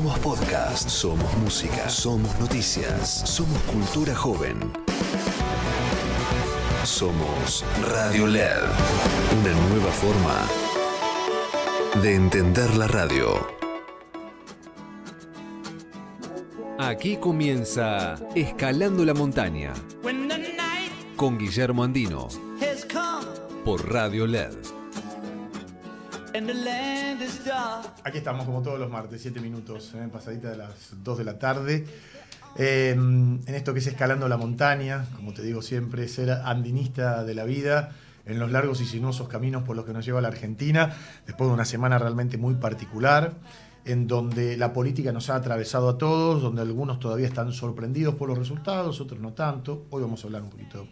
Somos podcast, somos música, somos noticias, somos cultura joven. Somos Radio LED, una nueva forma de entender la radio. Aquí comienza Escalando la Montaña con Guillermo Andino por Radio LED. Aquí estamos como todos los martes, 7 minutos, pasadita de las 2 de la tarde. En esto que es Escalando la Montaña, como te digo siempre, ser andinista de la vida en los largos y sinuosos caminos por los que nos lleva la Argentina, después de una semana realmente muy particular, en donde la política nos ha atravesado a todos, donde algunos todavía están sorprendidos por los resultados, otros no tanto. Hoy vamos a hablar un poquito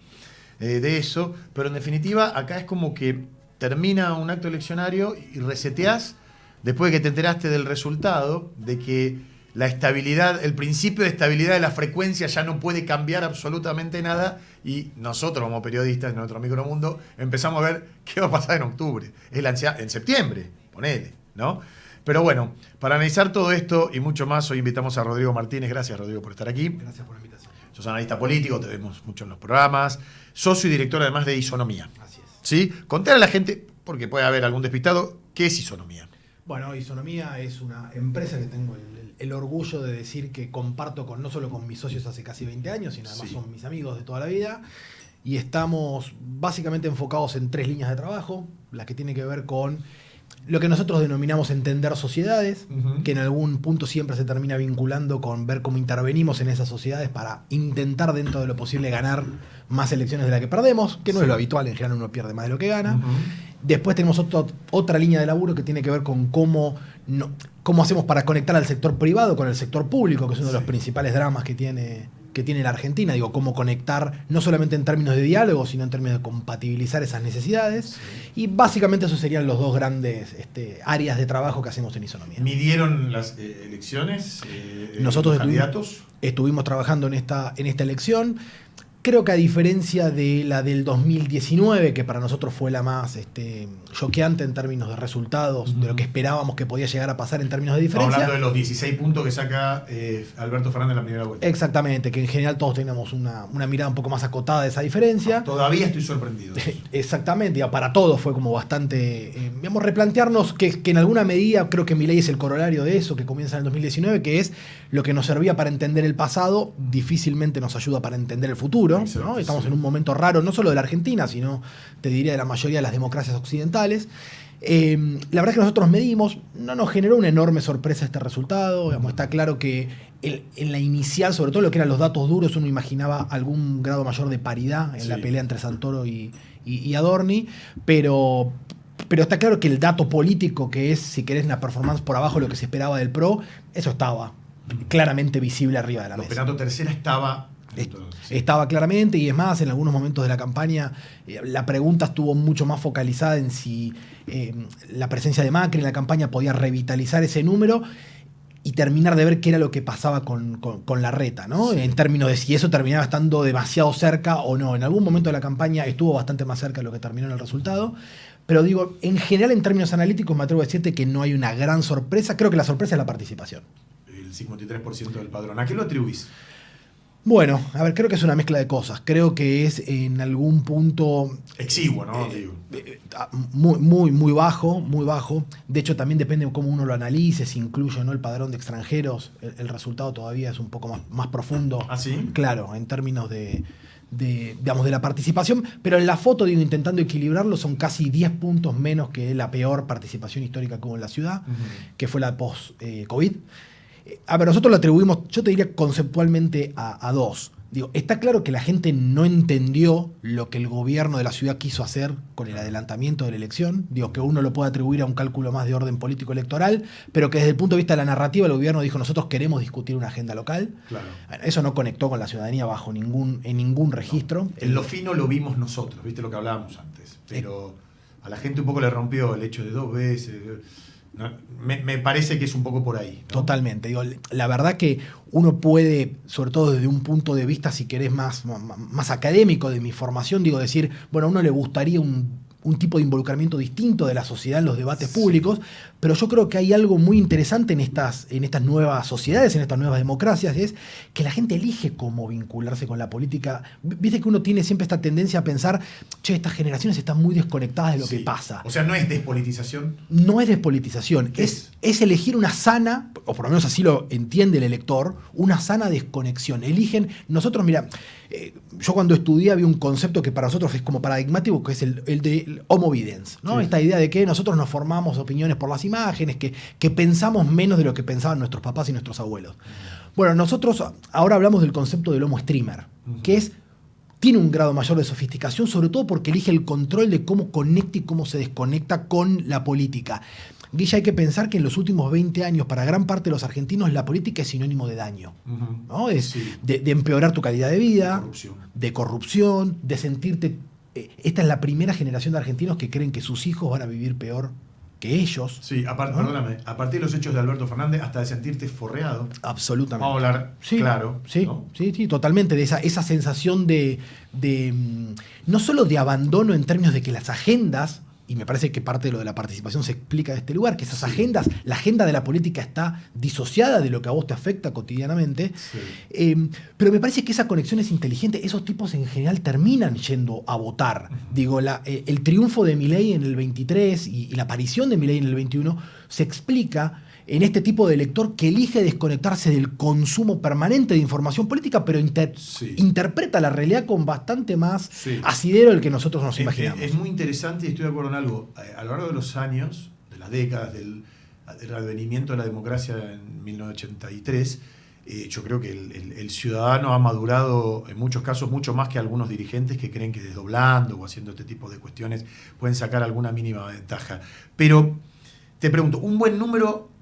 de eso, pero en definitiva acá es como que termina un acto eleccionario y reseteás después de que te enteraste del resultado, de que la estabilidad, el principio de estabilidad de la frecuencia ya no puede cambiar absolutamente nada, y nosotros como periodistas en nuestro micromundo empezamos a ver qué va a pasar en octubre, es la ansiedad, en septiembre, ponele, ¿no? Pero bueno, para analizar todo esto y mucho más, hoy invitamos a Rodrigo Martínez. Gracias, Rodrigo, por estar aquí. Gracias por la invitación. Sos analista político, te vemos mucho en los programas, socio y director además de Isonomía. Así es. ¿Sí? Contar a la gente, porque puede haber algún despistado, ¿qué es Isonomía? Bueno, Isonomía es una empresa que tengo el orgullo de decir que comparto no solo con mis socios hace casi 20 años, sino además son mis amigos de toda la vida. Y estamos básicamente enfocados en 3 líneas de trabajo. La que tiene que ver con lo que nosotros denominamos entender sociedades, que en algún punto siempre se termina vinculando con ver cómo intervenimos en esas sociedades para intentar dentro de lo posible ganar más elecciones de las que perdemos, que no es lo habitual, en general uno pierde más de lo que gana. Después tenemos otra línea de laburo que tiene que ver con cómo hacemos para conectar al sector privado con el sector público, que es uno de los principales dramas que tiene la Argentina. Digo, cómo conectar no solamente en términos de diálogo, sino en términos de compatibilizar esas necesidades. Y básicamente esos serían los 2 grandes áreas de trabajo que hacemos en Isonomía. ¿Midieron las elecciones? Nosotros ¿Candidatos? Estuvimos trabajando en esta elección. Creo que a diferencia de la del 2019, que para nosotros fue la más choqueante en términos de resultados, de lo que esperábamos que podía llegar a pasar en términos de diferencia. Estamos hablando de los 16 puntos que saca Alberto Fernández en la primera vuelta. Exactamente, que en general todos teníamos una mirada un poco más acotada de esa diferencia. Todavía estoy sorprendido. Exactamente, para todos fue como bastante, replantearnos que en alguna medida, creo que Milei es el corolario de eso, que comienza en el 2019, que es lo que nos servía para entender el pasado, difícilmente nos ayuda para entender el futuro. ¿No? Estamos en un momento raro, no solo de la Argentina, sino te diría de la mayoría de las democracias occidentales. La verdad es que nosotros medimos, no nos generó una enorme sorpresa este resultado. Digamos, está claro que en la inicial, sobre todo lo que eran los datos duros, uno imaginaba algún grado mayor de paridad en la pelea entre Santoro y Adorni, pero está claro que el dato político, que es, si querés, una performance por abajo de lo que se esperaba del PRO, eso estaba claramente visible arriba de la mesa. Penato Tercera Estaba claramente, y es más, en algunos momentos de la campaña la pregunta estuvo mucho más focalizada en si la presencia de Macri en la campaña podía revitalizar ese número y terminar de ver qué era lo que pasaba con Larreta, ¿no? En términos de si eso terminaba estando demasiado cerca o no. En algún momento de la campaña estuvo bastante más cerca de lo que terminó en el resultado. Pero digo, en general, en términos analíticos, me atrevo a decirte que no hay una gran sorpresa. Creo que la sorpresa es la participación. El 53% del padrón. ¿A qué lo atribuís? Bueno, a ver, creo que es una mezcla de cosas. Creo que es en algún punto exiguo, ¿no? Muy bajo, muy bajo. De hecho, también depende de cómo uno lo analice, si incluye o no el padrón de extranjeros. El resultado todavía es un poco más profundo. ¿Ah, sí? Claro, en términos de la participación. Pero en la foto, digo, intentando equilibrarlo, son casi 10 puntos menos que la peor participación histórica que hubo en la ciudad, que fue la post-COVID. A ver, nosotros lo atribuimos, yo te diría conceptualmente a 2. Digo, está claro que la gente no entendió lo que el gobierno de la ciudad quiso hacer con el adelantamiento de la elección. Digo, que uno lo puede atribuir a un cálculo más de orden político electoral, pero que desde el punto de vista de la narrativa el gobierno dijo: nosotros queremos discutir una agenda local. Claro. Eso no conectó con la ciudadanía en ningún registro. No. En lo fino lo vimos nosotros, viste lo que hablábamos antes. Pero a la gente un poco le rompió el hecho de 2 veces. No, me parece que es un poco por ahí, ¿no? Totalmente. Digo, la verdad que uno puede, sobre todo desde un punto de vista, si querés, más académico de mi formación, digo, decir, bueno, a uno le gustaría un tipo de involucramiento distinto de la sociedad en los debates públicos, pero yo creo que hay algo muy interesante en estas nuevas sociedades, en estas nuevas democracias, es que la gente elige cómo vincularse con la política. Viste que uno tiene siempre esta tendencia a pensar, che, estas generaciones están muy desconectadas de lo que pasa. O sea, ¿no es despolitización? No es despolitización, es elegir una sana, o por lo menos así lo entiende el elector, una sana desconexión. Eligen, nosotros, mira, yo cuando estudié había un concepto que para nosotros es como paradigmático, que es el de homovidence, ¿no? Esta idea de que nosotros nos formamos opiniones por las imágenes, que pensamos menos de lo que pensaban nuestros papás y nuestros abuelos. Bueno, nosotros ahora hablamos del concepto del homo streamer, que tiene un grado mayor de sofisticación, sobre todo porque elige el control de cómo conecta y cómo se desconecta con la política. Guilla, hay que pensar que en los últimos 20 años, para gran parte de los argentinos, la política es sinónimo de daño. ¿No? De empeorar tu calidad de vida, de corrupción, de sentirte... Esta es la primera generación de argentinos que creen que sus hijos van a vivir peor que ellos. Sí, perdóname, a partir de los hechos de Alberto Fernández, hasta de sentirte forreado. Absolutamente. Vamos a hablar claro. Sí, ¿no? sí, totalmente. De esa sensación de no solo de abandono en términos de que las agendas, y me parece que parte de lo de la participación se explica de este lugar, que esas agendas, la agenda de la política está disociada de lo que a vos te afecta cotidianamente. Pero me parece que esa conexión es inteligente. Esos tipos en general terminan yendo a votar. Digo, el triunfo de Milei en el 23 y la aparición de Milei en el 21 se explica en este tipo de elector que elige desconectarse del consumo permanente de información política, pero interpreta la realidad con bastante más asidero del que nosotros nos imaginamos. Es muy interesante y estoy de acuerdo en algo. A lo largo de los años, de las décadas, del advenimiento de la democracia en 1983, yo creo que el ciudadano ha madurado en muchos casos mucho más que algunos dirigentes que creen que desdoblando o haciendo este tipo de cuestiones pueden sacar alguna mínima ventaja. Pero te pregunto, ¿un buen número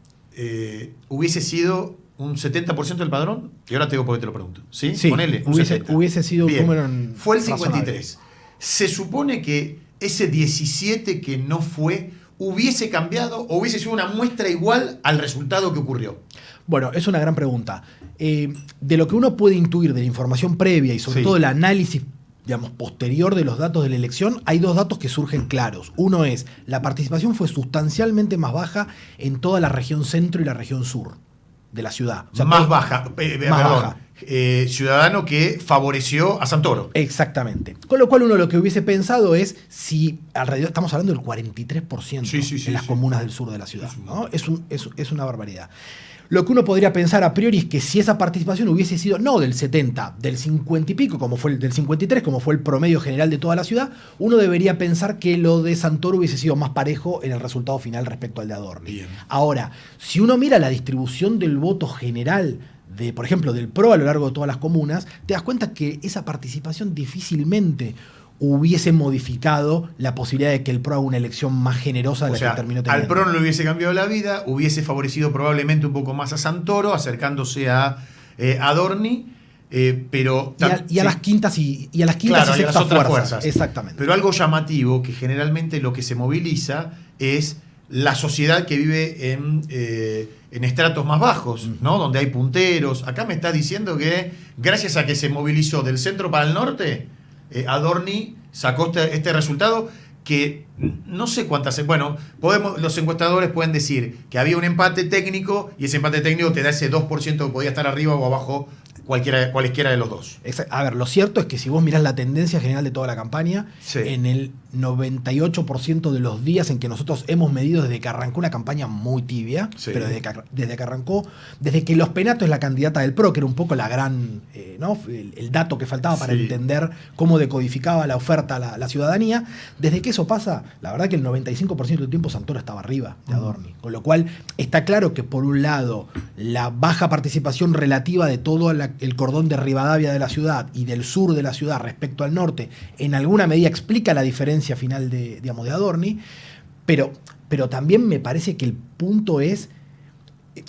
hubiese sido un 70% del padrón? Y ahora te digo por qué te lo pregunto. Sí, ponele, hubiese sido un número fue el 53. Se supone que ese 17 que no fue hubiese cambiado o hubiese sido una muestra igual al resultado que ocurrió. Bueno, es una gran pregunta. De lo que uno puede intuir de la información previa y sobre todo el análisis, digamos, posterior de los datos de la elección, hay dos datos que surgen claros. Uno es, la participación fue sustancialmente más baja en toda la región centro y la región sur de la ciudad. O sea, más baja. Ciudadano que favoreció a Santoro. Exactamente. Con lo cual uno lo que hubiese pensado es si alrededor, estamos hablando del 43% en las comunas del sur de la ciudad. ¿No? Es una barbaridad. Lo que uno podría pensar a priori es que si esa participación hubiese sido no del 70, del 50 y pico, como fue del 53, como fue el promedio general de toda la ciudad, uno debería pensar que lo de Santoro hubiese sido más parejo en el resultado final respecto al de Adorni. Bien. Ahora, si uno mira la distribución del voto general por ejemplo, del PRO a lo largo de todas las comunas, te das cuenta que esa participación difícilmente hubiese modificado la posibilidad de que el PRO haga una elección más generosa de la que terminó teniendo. Al PRO no le hubiese cambiado la vida, hubiese favorecido probablemente un poco más a Santoro, acercándose a Adorni, pero... Y a las quintas y a las sextas fuerzas. Exactamente. Pero algo llamativo, que generalmente lo que se moviliza es la sociedad que vive en estratos más bajos, ¿no? Donde hay punteros. Acá me está diciendo que gracias a que se movilizó del centro para el norte, Adorni sacó este resultado que no sé cuántas... Bueno, los encuestadores pueden decir que había un empate técnico y ese empate técnico te da ese 2% que podía estar arriba o abajo cualesquiera de los dos. A ver, lo cierto es que si vos mirás la tendencia general de toda la campaña, en el 98% de los días en que nosotros hemos medido desde que arrancó una campaña muy tibia, pero desde que arrancó, desde que Los Penato es la candidata del PRO, que era un poco la gran, ¿no? el dato que faltaba para entender cómo decodificaba la oferta a la ciudadanía, desde que eso pasa, la verdad que el 95% del tiempo Santoro estaba arriba de Adorni. Con lo cual está claro que por un lado la baja participación relativa de todo el cordón de Rivadavia de la ciudad y del sur de la ciudad respecto al norte en alguna medida explica la diferencia final de Adorni, pero también me parece que el punto es,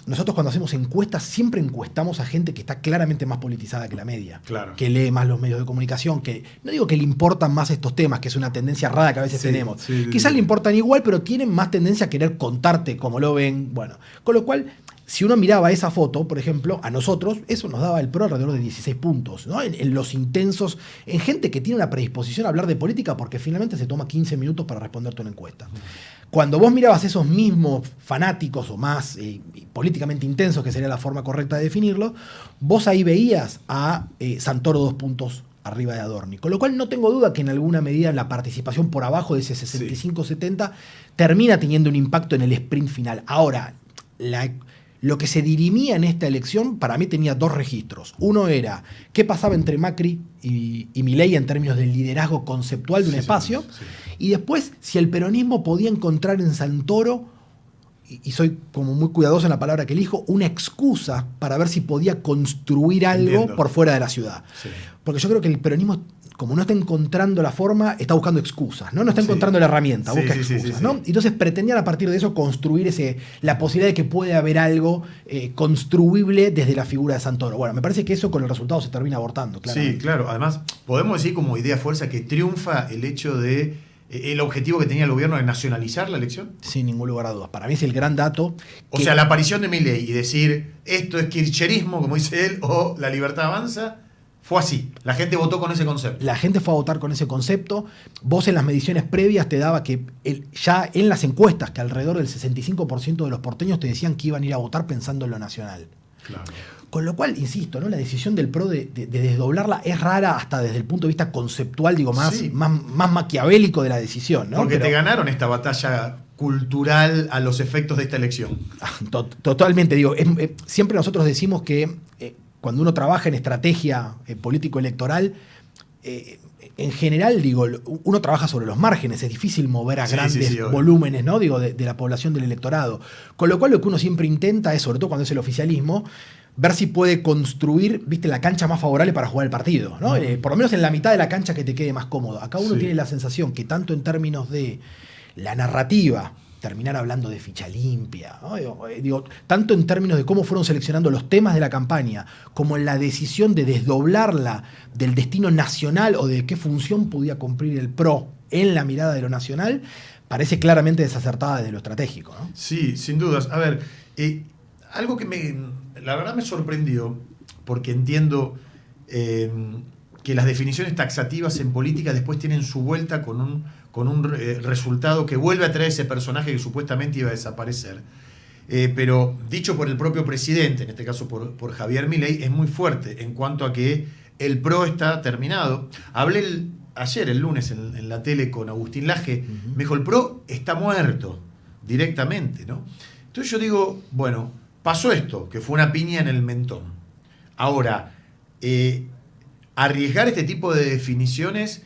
nosotros cuando hacemos encuestas siempre encuestamos a gente que está claramente más politizada que la media, que lee más los medios de comunicación, que no digo que le importan más estos temas, que es una tendencia rara que a veces tenemos, quizás le importan igual, pero tienen más tendencia a querer contarte cómo lo ven, bueno, con lo cual si uno miraba esa foto, por ejemplo, a nosotros, eso nos daba el PRO alrededor de 16 puntos, ¿no? En los intensos, en gente que tiene una predisposición a hablar de política porque finalmente se toma 15 minutos para responderte una encuesta. Cuando vos mirabas esos mismos fanáticos o más políticamente intensos, que sería la forma correcta de definirlo, vos ahí veías a Santoro 2 puntos arriba de Adorni. Con lo cual no tengo duda que en alguna medida la participación por abajo de ese 65-70 termina teniendo un impacto en el sprint final. Ahora, lo que se dirimía en esta elección para mí tenía dos registros. Uno era qué pasaba entre Macri y Milei en términos del liderazgo conceptual de un espacio. Y después si el peronismo podía encontrar en Santoro, y soy como muy cuidadoso en la palabra que elijo, una excusa para ver si podía construir algo por fuera de la ciudad. Sí. Porque yo creo que el peronismo, como no está encontrando la forma, está buscando excusas, ¿no? No está encontrando la herramienta, busca excusas, ¿no? Entonces pretendían a partir de eso construir la posibilidad de que puede haber algo construible desde la figura de Santoro. Bueno, me parece que eso con el resultado se termina abortando, claramente. Sí, claro. Además, podemos decir como idea fuerza que triunfa el hecho de el objetivo que tenía el gobierno de nacionalizar la elección. Sin ningún lugar a dudas. Para mí es el gran dato. O sea, la aparición de Milei y decir esto es kirchnerismo, como dice él, o la libertad avanza, fue así. La gente votó con ese concepto. La gente fue a votar con ese concepto. Vos en las mediciones previas te daba que ya en las encuestas, que alrededor del 65% de los porteños te decían que iban a ir a votar pensando en lo nacional. Claro. Con lo cual, insisto, ¿no? La decisión del PRO de desdoblarla es rara hasta desde el punto de vista conceptual, digo, más maquiavélico de la decisión, ¿no? Porque te ganaron esta batalla cultural a los efectos de esta elección. Totalmente, digo, siempre nosotros decimos que cuando uno trabaja en estrategia político-electoral, en general, digo, uno trabaja sobre los márgenes, es difícil mover a grandes volúmenes, ¿no? Digo, de la población del electorado. Con lo cual lo que uno siempre intenta es, sobre todo cuando es el oficialismo, ver si puede construir, viste, la cancha más favorable para jugar el partido, ¿no? Por lo menos en la mitad de la cancha que te quede más cómodo. Acá uno tiene la sensación que tanto en términos de la narrativa, terminar hablando de ficha limpia, ¿no? Digo, tanto en términos de cómo fueron seleccionando los temas de la campaña, como en la decisión de desdoblarla del destino nacional o de qué función podía cumplir el PRO en la mirada de lo nacional, parece claramente desacertada desde lo estratégico, ¿no? Sí, sin dudas. A ver, algo que la verdad me sorprendió, porque entiendo que las definiciones taxativas en política después tienen su vuelta con un resultado que vuelve a traer ese personaje que supuestamente iba a desaparecer. Pero dicho por el propio presidente, en este caso por Javier Milei, es muy fuerte en cuanto a que el PRO está terminado. Hablé ayer, el lunes, en la tele con Agustín Laje, me dijo, el PRO está muerto directamente, ¿no? Entonces yo digo, bueno, pasó esto, que fue una piña en el mentón. Ahora, arriesgar este tipo de definiciones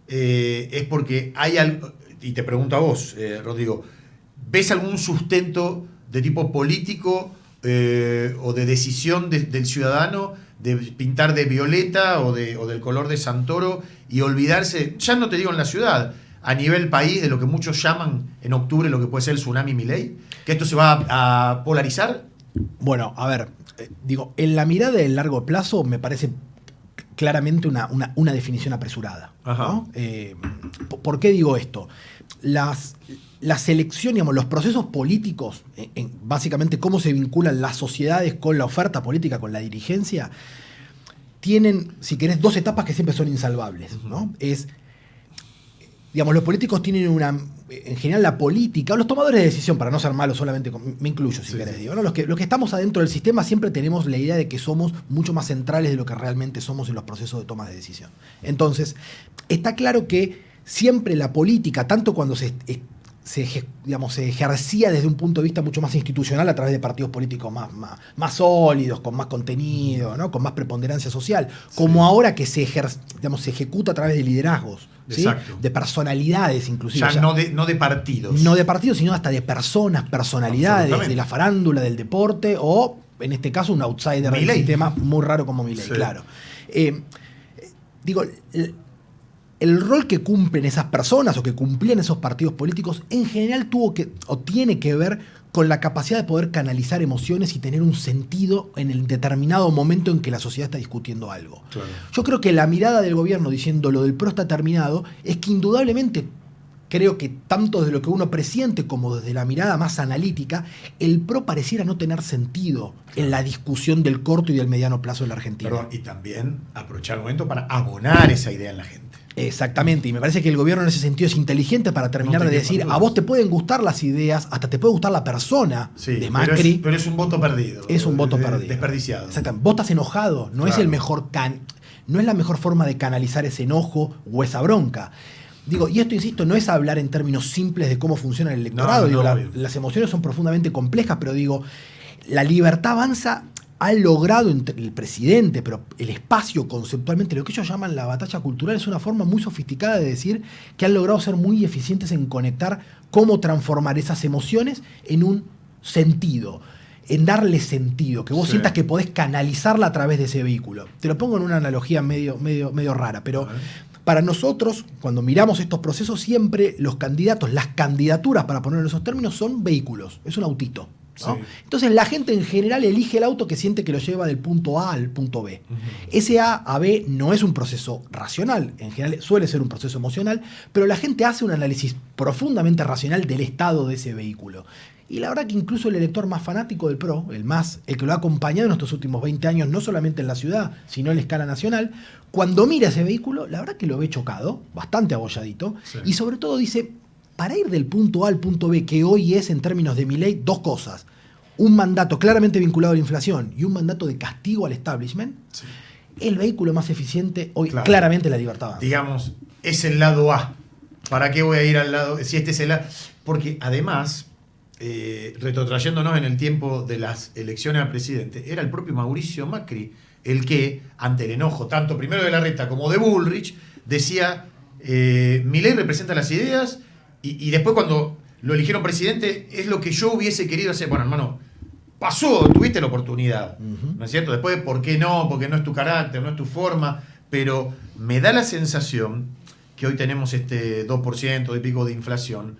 es porque hay algo, y te pregunto a vos, Rodrigo, ¿ves algún sustento de tipo político o de decisión del ciudadano de pintar de violeta o del color de Santoro y olvidarse, ya no te digo en la ciudad, a nivel país, de lo que muchos llaman en octubre lo que puede ser el tsunami Milei? ¿Que esto se va a polarizar? Bueno, a ver, digo, en la mirada del largo plazo me parece claramente una definición apresurada, ¿no? ¿Por qué digo esto? La selección, digamos, los procesos políticos, básicamente cómo se vinculan las sociedades con la oferta política, con la dirigencia, tienen, si querés, dos etapas que siempre son insalvables, ¿no? Digamos, los políticos tienen en general la política, los tomadores de decisión, para no ser malos solamente, me incluyo si querés, digo, ¿no? Los que estamos adentro del sistema siempre tenemos la idea de que somos mucho más centrales de lo que realmente somos en los procesos de toma de decisión. Entonces, está claro que siempre la política, tanto cuando se ejercía desde un punto de vista mucho más institucional a través de partidos políticos más sólidos, con más contenido, ¿no? Con más preponderancia social, como ahora que se ejecuta a través de liderazgos, ¿sí? De personalidades inclusive. Ya no de partidos. No de partidos, sino hasta de personalidades, de la farándula, del deporte, o en este caso un outsider del sistema muy raro como Milei, claro. Digo, el rol que cumplen esas personas o que cumplían esos partidos políticos en general tiene que ver con la capacidad de poder canalizar emociones y tener un sentido en el determinado momento en que la sociedad está discutiendo algo. Claro. Yo creo que la mirada del gobierno diciendo lo del PRO está terminado es que indudablemente creo que tanto desde lo que uno presiente como desde la mirada más analítica, el PRO pareciera no tener sentido en la discusión del corto y del mediano plazo de la Argentina. Perdón, y también aprovechar el momento para abonar esa idea en la gente. Exactamente, y me parece que el gobierno en ese sentido es inteligente para terminar de decir, a vos te pueden gustar las ideas, hasta te puede gustar la persona de Macri. Pero es un voto perdido. Es un voto perdido. Desperdiciado. Exactamente. Vos estás enojado, no es el mejor no es la mejor forma de canalizar ese enojo o esa bronca. Digo, y esto, insisto, no es hablar en términos simples de cómo funciona el electorado. Las emociones son profundamente complejas, pero digo, la Libertad Avanza ha logrado entre el presidente, pero el espacio conceptualmente, lo que ellos llaman la batalla cultural, es una forma muy sofisticada de decir que han logrado ser muy eficientes en conectar cómo transformar esas emociones en un sentido, en darle sentido, que vos sientas que podés canalizarla a través de ese vehículo. Te lo pongo en una analogía medio rara, pero para nosotros, cuando miramos estos procesos, siempre los candidatos, las candidaturas, para ponerlo en esos términos, son vehículos, es un autito. ¿no? Sí. Entonces la gente en general elige el auto que siente que lo lleva del punto A al punto B. Ese A a B no es un proceso racional, en general suele ser un proceso emocional, pero la gente hace un análisis profundamente racional del estado de ese vehículo. Y la verdad que incluso el elector más fanático del PRO, el que lo ha acompañado en estos últimos 20 años, no solamente en la ciudad, sino en la escala nacional, cuando mira ese vehículo, la verdad que lo ve chocado, bastante abolladito, y sobre todo dice, para ir del punto A al punto B, que hoy es en términos de Milei, dos cosas. Un mandato claramente vinculado a la inflación y un mandato de castigo al establishment. Sí. El vehículo más eficiente hoy, claramente la Libertad Avanza. Digamos, es el lado A. ¿Para qué voy a ir al lado? Si este es el A. Porque además, retrotrayéndonos en el tiempo de las elecciones al presidente, era el propio Mauricio Macri el que, ante el enojo, tanto primero de Larreta como de Bullrich, decía, Milei representa las ideas. Y después cuando lo eligieron presidente, es lo que yo hubiese querido hacer. Bueno, hermano, pasó, tuviste la oportunidad, ¿no es cierto? Después, ¿por qué no? Porque no es tu carácter, no es tu forma. Pero me da la sensación que hoy tenemos este 2% y pico de inflación,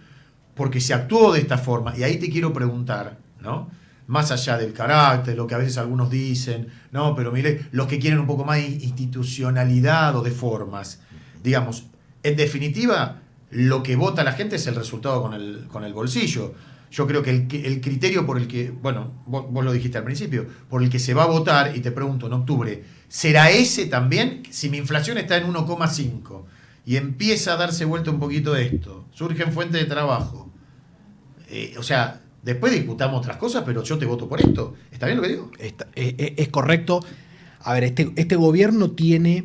porque se actuó de esta forma. Y ahí te quiero preguntar, ¿no? Más allá del carácter, lo que a veces algunos dicen, no, pero mire, los que quieren un poco más de institucionalidad o de formas. Digamos, en definitiva, lo que vota la gente es el resultado con el bolsillo. Yo creo que el criterio por el que, bueno, vos lo dijiste al principio, por el que se va a votar, y te pregunto, en octubre, ¿será ese también? Si mi inflación está en 1,5 y empieza a darse vuelta un poquito esto, surgen fuentes de trabajo, o sea, después discutamos otras cosas, pero yo te voto por esto. ¿Está bien lo que digo? Es correcto. A ver, este gobierno tiene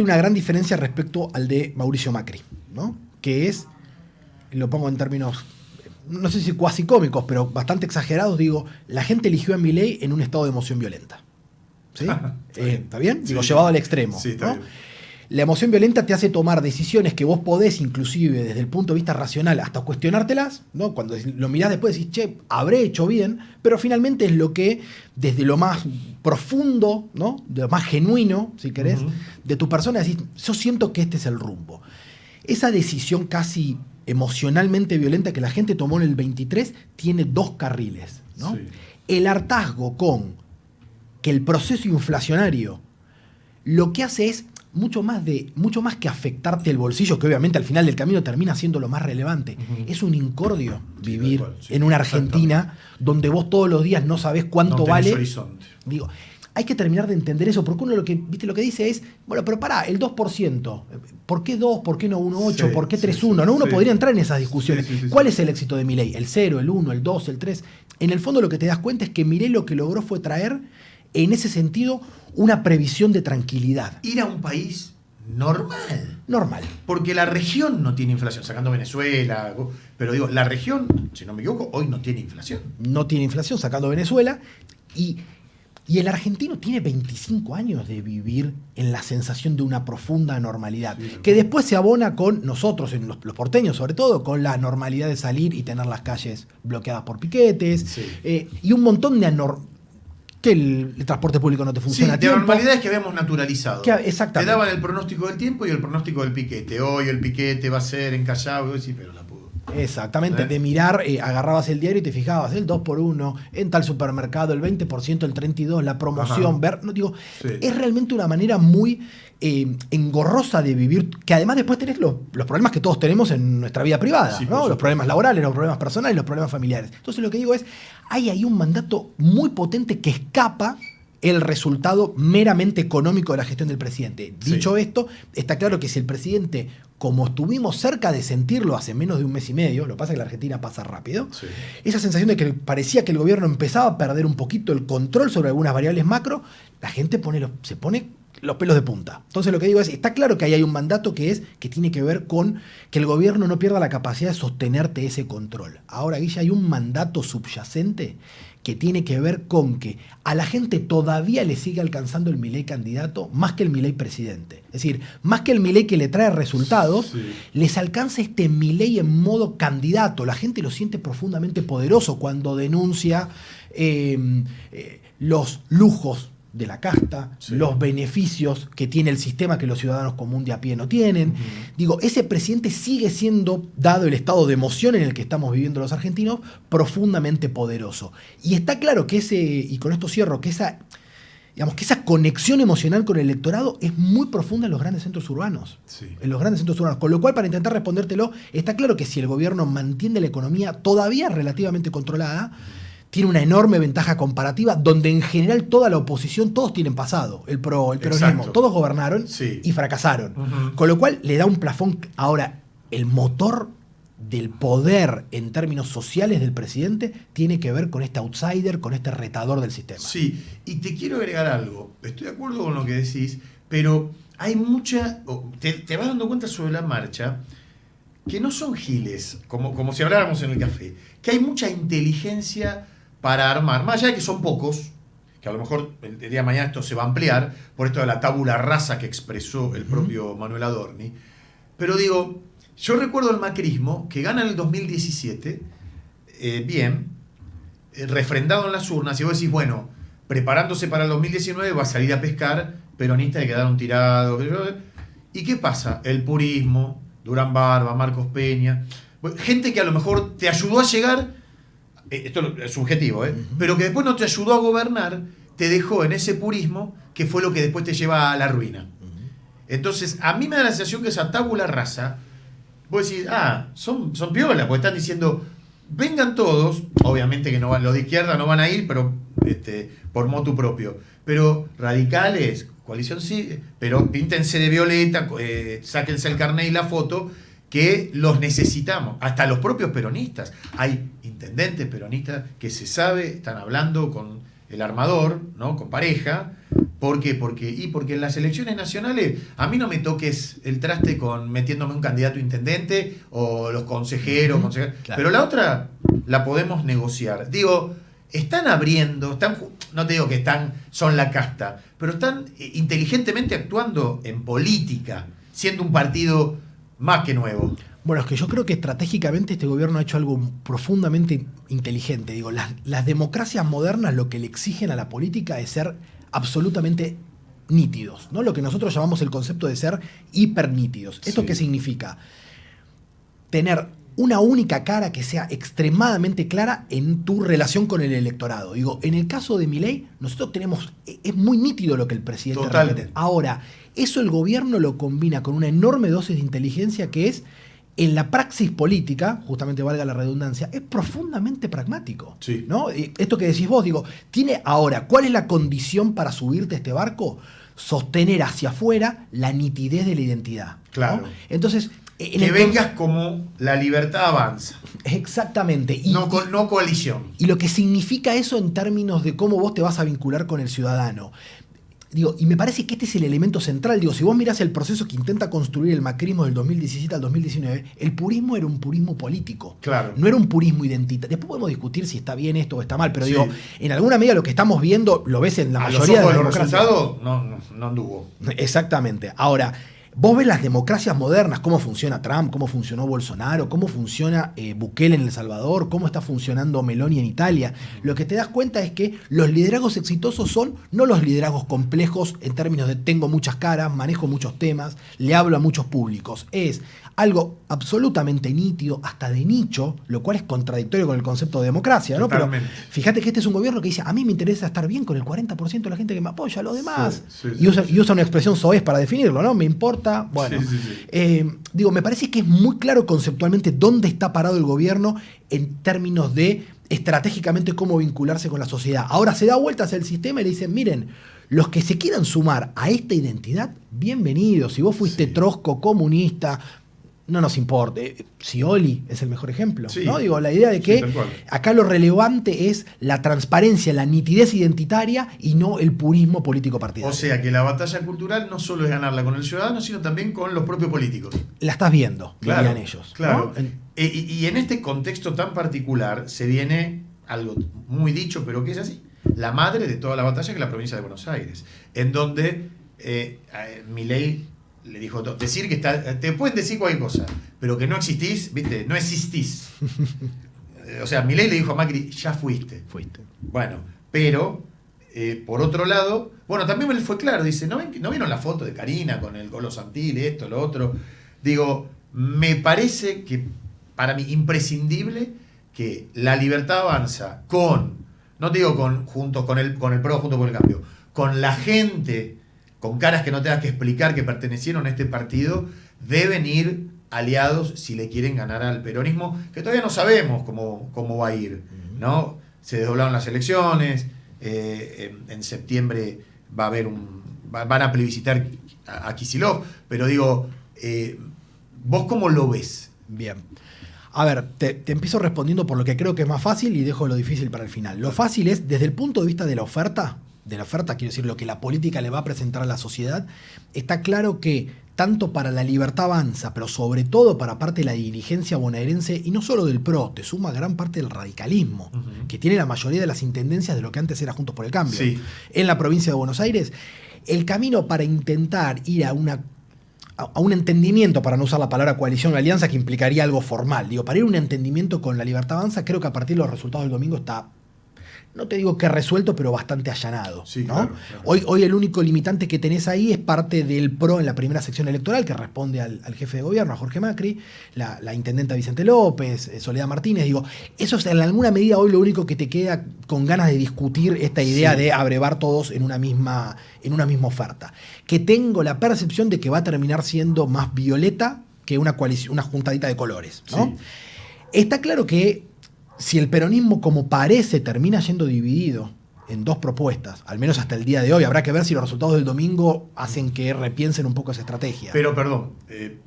una gran diferencia respecto al de Mauricio Macri, ¿no? Que es, lo pongo en términos, no sé si cuasi cómicos, pero bastante exagerados, digo, la gente eligió a Milei en un estado de emoción violenta. ¿Sí? ¿Está bien? Digo, llevado al extremo. Sí, está bien. La emoción violenta te hace tomar decisiones que vos podés, inclusive desde el punto de vista racional, hasta cuestionártelas, ¿no? Cuando lo mirás después decís, che, habré hecho bien, pero finalmente es lo que, desde lo más profundo, ¿no? De lo más genuino, si querés, de tu persona, decís, yo siento que este es el rumbo. Esa decisión casi emocionalmente violenta que la gente tomó en el 23 tiene dos carriles, ¿no? Sí. El hartazgo con que el proceso inflacionario lo que hace es mucho más que afectarte el bolsillo, que obviamente al final del camino termina siendo lo más relevante. Es un incordio vivir en una Argentina donde vos todos los días no sabés cuánto vale. Horizonte. Digo, hay que terminar de entender eso, porque uno lo que dice es, bueno, pero pará, el 2%, ¿por qué 2? ¿Por qué no 1,8? Sí, ¿por qué 3,1? ¿No? Uno podría entrar en esas discusiones. ¿Cuál es el éxito de Milei? ¿El 0, el 1, el 2, el 3? En el fondo lo que te das cuenta es que Milei lo que logró fue traer, en ese sentido, una previsión de tranquilidad. Ir a un país normal. Normal. Porque la región no tiene inflación, sacando Venezuela. Pero digo, la región, si no me equivoco, hoy no tiene inflación. No tiene inflación, sacando Venezuela. Y el argentino tiene 25 años de vivir en la sensación de una profunda normalidad. Sí, que después se abona con nosotros, en los porteños sobre todo, con la normalidad de salir y tener las calles bloqueadas por piquetes. Sí. Y un montón de que el transporte público no te funciona a tiempo. De normalidades que habíamos naturalizado. Exactamente. Te daban el pronóstico del tiempo y el pronóstico del piquete. Hoy el piquete va a ser en Callao, sí, pero la pudo. Exactamente, de mirar, agarrabas el diario y te fijabas, el 2x1, en tal supermercado, el 20%, el 32%, la promoción, es realmente una manera muy engorrosa de vivir, que además después tenés los problemas que todos tenemos en nuestra vida privada, ¿no? Los problemas laborales, los problemas personales, los problemas familiares. Entonces lo que digo es, hay ahí un mandato muy potente que escapa el resultado meramente económico de la gestión del presidente. Dicho esto, está claro que si el presidente, como estuvimos cerca de sentirlo hace menos de un mes y medio, lo que pasa es que la Argentina pasa rápido, esa sensación de que parecía que el gobierno empezaba a perder un poquito el control sobre algunas variables macro, la gente se pone los pelos de punta. Entonces lo que digo es, está claro que ahí hay un mandato que tiene que ver con que el gobierno no pierda la capacidad de sostenerte ese control. Ahora, Guille, hay un mandato subyacente que tiene que ver con que a la gente todavía le sigue alcanzando el Milei candidato más que el Milei presidente. Es decir, más que el Milei que le trae resultados, les alcanza este Milei en modo candidato. La gente lo siente profundamente poderoso cuando denuncia los lujos de la casta, los beneficios que tiene el sistema que los ciudadanos común de a pie no tienen. Digo, ese presidente sigue siendo, dado el estado de emoción en el que estamos viviendo los argentinos, profundamente poderoso. Y está claro que y con esto cierro, que esa conexión emocional con el electorado es muy profunda en los grandes centros urbanos. En los grandes centros urbanos. Con lo cual, para intentar respondértelo, está claro que si el gobierno mantiene la economía todavía relativamente controlada, tiene una enorme ventaja comparativa, donde en general toda la oposición, todos tienen pasado, el peronismo, todos gobernaron y fracasaron. Con lo cual le da un plafón. Ahora, el motor del poder en términos sociales del presidente tiene que ver con este outsider, con este retador del sistema. Sí, y te quiero agregar algo. Estoy de acuerdo con lo que decís, pero hay te vas dando cuenta sobre la marcha que no son giles, como si habláramos en el café, que hay mucha inteligencia para armar, más allá de que son pocos, que a lo mejor el día de mañana esto se va a ampliar, por esto de la tabula rasa que expresó el propio Manuel Adorni. Pero digo, yo recuerdo el macrismo que gana en el 2017, refrendado en las urnas, y vos decís, bueno, preparándose para el 2019 va a salir a pescar peronistas que quedaron tirados. ¿Y qué pasa? El purismo, Durán Barba, Marcos Peña, gente que a lo mejor te ayudó a llegar, esto es subjetivo, pero que después no te ayudó a gobernar, te dejó en ese purismo que fue lo que después te lleva a la ruina. Entonces, a mí me da la sensación que esa tabula rasa, vos decís, son piolas, porque están diciendo, vengan todos, obviamente que no van, los de izquierda no van a ir, pero por motu propio, pero radicales, coalición sí, pero píntense de violeta, sáquense el carnet y la foto, que los necesitamos, hasta los propios peronistas. Hay intendentes peronistas que se sabe, están hablando con el armador, ¿no? Con Pareja. ¿Por qué? Porque en las elecciones nacionales a mí no me toques el traste con metiéndome un candidato a intendente o los consejeros, claro. Pero la otra la podemos negociar. Digo, están abriendo, no te digo que son la casta, pero están inteligentemente actuando en política, siendo un partido más que nuevo. Bueno, es que yo creo que estratégicamente este gobierno ha hecho algo profundamente inteligente. Digo, las democracias modernas lo que le exigen a la política es ser absolutamente nítidos, ¿no? Lo que nosotros llamamos el concepto de ser hipernítidos. ¿Esto qué significa? Tener una única cara que sea extremadamente clara en tu relación con el electorado. Digo, en el caso de Milei, nosotros es muy nítido lo que el presidente repite. Ahora, eso el gobierno lo combina con una enorme dosis de inteligencia que es, en la praxis política, justamente valga la redundancia, es profundamente pragmático. ¿No? Esto que decís vos, digo, ¿cuál es la condición para subirte a este barco? Sostener hacia afuera la nitidez de la identidad. Claro. ¿No? Entonces, que vengas como la libertad avanza. Exactamente. No coalición. Y lo que significa eso en términos de cómo vos te vas a vincular con el ciudadano. Digo, y me parece que este es el elemento central. Digo, si vos mirás el proceso que intenta construir el macrismo del 2017 al 2019, el purismo era un purismo político. Claro. No era un purismo identitario. Después podemos discutir si está bien esto o está mal, pero digo, en alguna medida lo que estamos viendo, lo ves en la mayoría de los resultados, no anduvo. Exactamente. Ahora, Vos ves las democracias modernas, cómo funciona Trump, cómo funcionó Bolsonaro, cómo funciona Bukele en El Salvador, cómo está funcionando Meloni en Italia. Lo que te das cuenta es que los liderazgos exitosos son no los liderazgos complejos en términos de tengo muchas caras, manejo muchos temas, le hablo a muchos públicos. Es algo absolutamente nítido, hasta de nicho, lo cual es contradictorio con el concepto de democracia, ¿no? Totalmente. Pero fíjate que este es un gobierno que dice, a mí me interesa estar bien con el 40% de la gente que me apoya, los demás. Y usa una expresión soez para definirlo, ¿no? Me importa, bueno. Me parece que es muy claro conceptualmente dónde está parado el gobierno en términos de estratégicamente cómo vincularse con la sociedad. Ahora se da vueltas el sistema y le dicen, miren, los que se quieran sumar a esta identidad, bienvenidos. Si vos fuiste trosco, comunista, no nos importa. Scioli es el mejor ejemplo, ¿no? Digo, la idea de que acá lo relevante es la transparencia, la nitidez identitaria y no el purismo político partidario. O sea que la batalla cultural no solo es ganarla con el ciudadano, sino también con los propios políticos. La estás viendo, dirían ellos. Claro. ¿No? Y en este contexto tan particular se viene algo muy dicho, pero que es así. La madre de toda la batalla, que es la provincia de Buenos Aires, en donde Milei le dijo, decir que te pueden decir cualquier cosa, pero que no existís, ¿viste? No existís. O sea, Milei le dijo a Macri, ya fuiste. Bueno, pero por otro lado, bueno, también él fue claro, dice, ¿no vieron la foto de Karina con el Golo Santilli, esto, lo otro? Digo, me parece que para mí imprescindible que La Libertad Avanza no digo junto con el PRO, junto con el Cambio, con la gente con caras que no tengas que explicar que pertenecieron a este partido, deben ir aliados si le quieren ganar al peronismo, que todavía no sabemos cómo va a ir, ¿no? Se desdoblaron las elecciones, en septiembre van a plebiscitar a Kicillof, pero digo, ¿vos cómo lo ves? Bien. A ver, te empiezo respondiendo por lo que creo que es más fácil y dejo lo difícil para el final. Lo fácil es, desde el punto de vista de la oferta, quiero decir, lo que la política le va a presentar a la sociedad, está claro que tanto para La Libertad Avanza, pero sobre todo para parte de la dirigencia bonaerense, y no solo del PRO, te suma gran parte del radicalismo, que tiene la mayoría de las intendencias de lo que antes era Juntos por el Cambio. En la provincia de Buenos Aires, el camino para intentar ir a un entendimiento, para no usar la palabra coalición o alianza, que implicaría algo formal. Digo, para ir a un entendimiento con La Libertad Avanza, creo que a partir de los resultados del domingo está, no te digo que resuelto, pero bastante allanado. Sí, ¿no? claro. Hoy el único limitante que tenés ahí es parte del PRO en la primera sección electoral, que responde al jefe de gobierno, a Jorge Macri, la intendenta Vicente López, Soledad Martínez. Digo, eso es en alguna medida hoy lo único que te queda con ganas de discutir esta idea de abrevar todos en una misma oferta. Que tengo la percepción de que va a terminar siendo más violeta que una juntadita de colores, ¿no? Sí. Está claro que si el peronismo, como parece, termina yendo dividido en dos propuestas, al menos hasta el día de hoy, habrá que ver si los resultados del domingo hacen que repiensen un poco esa estrategia. Pero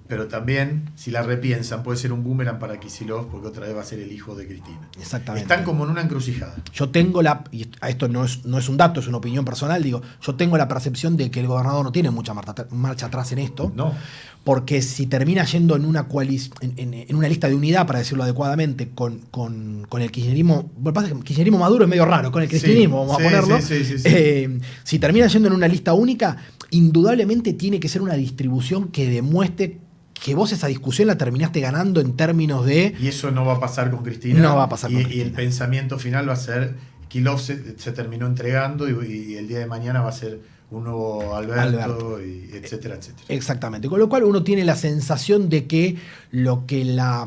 pero también, si la repiensan, puede ser un boomerang para Kicillof, porque otra vez va a ser el hijo de Cristina. Exactamente. Están como en una encrucijada. Yo tengo y esto no es un dato, es una opinión personal, digo, yo tengo la percepción de que el gobernador no tiene mucha marcha atrás en esto. No. Porque si termina yendo en una lista de unidad, para decirlo adecuadamente, con el kirchnerismo, lo que pasa es que el kirchnerismo Maduro es medio raro, con el cristianismo, vamos a ponerlo. Si termina yendo en una lista única, indudablemente tiene que ser una distribución que demuestre que vos esa discusión la terminaste ganando en términos de... Y eso no va a pasar con Cristina. No va a pasar con Cristina. Y el pensamiento final va a ser, Kicillof se terminó entregando y el día de mañana va a ser un nuevo Alberto. Y etcétera, etcétera. Exactamente. Con lo cual uno tiene la sensación de que lo que la